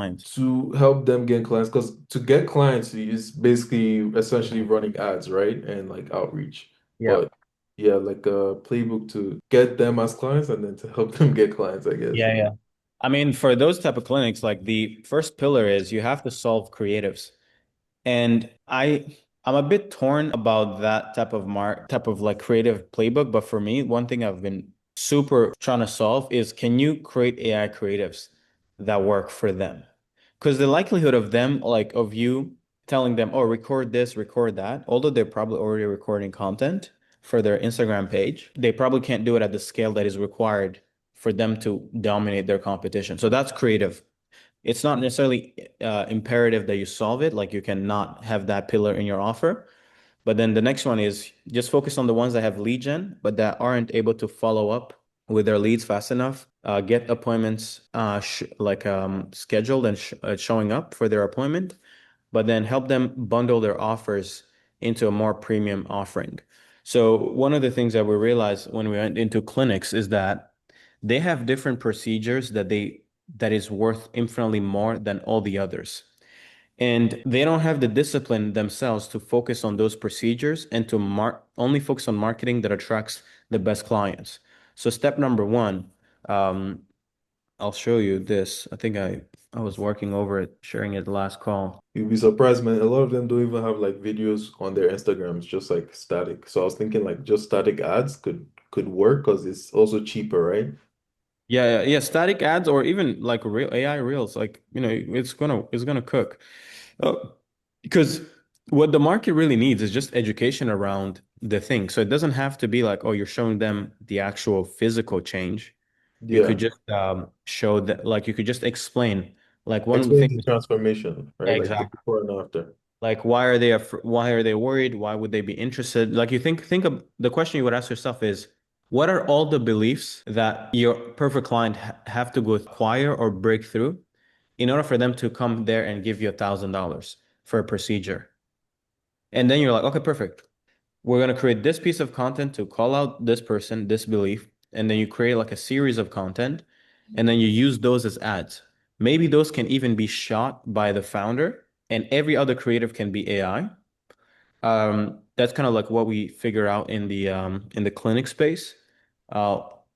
clients? To help them get clients, because to get clients is basically essentially running ads, right? And like outreach. Yeah. But yeah, like a playbook to get them as clients and then to help them get clients, I guess. Yeah, yeah. I mean, for those type of clinics, like the first pillar is you have to solve creatives. And I'm a bit torn about that type of like creative playbook, but for me, one thing I've been super trying to solve is can you create AI creatives that work for them? Because the likelihood of them, like of you telling them, oh, record this, record that, although they're probably already recording content for their Instagram page, they probably can't do it at the scale that is required for them to dominate their competition. So that's creative. It's not necessarily imperative that you solve it, like you cannot have that pillar in your offer. But then the next one is just focus on the ones that have lead gen, but that aren't able to follow up with their leads fast enough, get appointments sh like scheduled and sh showing up for their appointment, but then help them bundle their offers into a more premium offering. So one of the things that we realized when we went into clinics is that they have different procedures that is worth infinitely more than all the others. And they don't have the discipline themselves to focus on those procedures and to only focus on marketing that attracts the best clients. So step number one, um, I'll show you this. I was working over it, sharing it the last call. You'd be surprised, man. A lot of them don't even have like videos on their Instagrams, just like static. So I was thinking like just static ads could work because it's also cheaper, right? Yeah, yeah, yeah, static ads or even like real AI reels, like it's gonna cook. Because what the market really needs is just education around the thing. So it doesn't have to be like, oh, you're showing them the actual physical change. You could Yeah. just show that, like you could just explain, like one of the Explain the things. transformation, right? Like the Exactly. before and after. Like why are they worried? Why would they be interested? Like you think of the question you would ask yourself is, what are all the beliefs that your perfect client have to go acquire or break through in order for them to come there and give you $1,000 for a procedure? And then you're like, okay, perfect. We're going to create this piece of content to call out this person, this belief, and then you create like a series of content, and then you use those as ads. Maybe those can even be shot by the founder, and every other creative can be AI. That's kind of like what we figure out in the clinic space.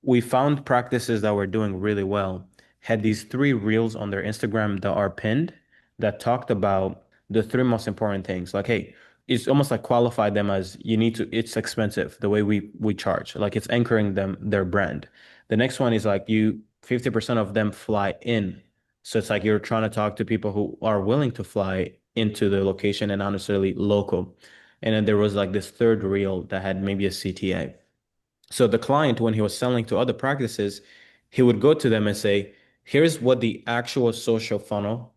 We found practices that were doing really well had these three reels on their Instagram that are pinned that talked about the three most important things. Like, hey, it's almost like qualify them as you need to, it's expensive the way we charge. Like it's anchoring them their brand. The next one is like you 50% of them fly in. So it's like you're trying to talk to people who are willing to fly into the location and not necessarily local. And then there was like this third reel that had maybe a CTA. So the client, when he was selling to other practices, he would go to them and say, here's what the actual social funnel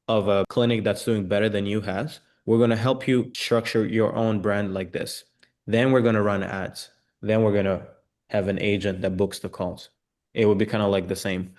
of a clinic that's doing better than you has. We're going to help you structure your own brand like this. Then we're going to run ads. Then we're going to have an agent that books the calls. It would be kind of like the same.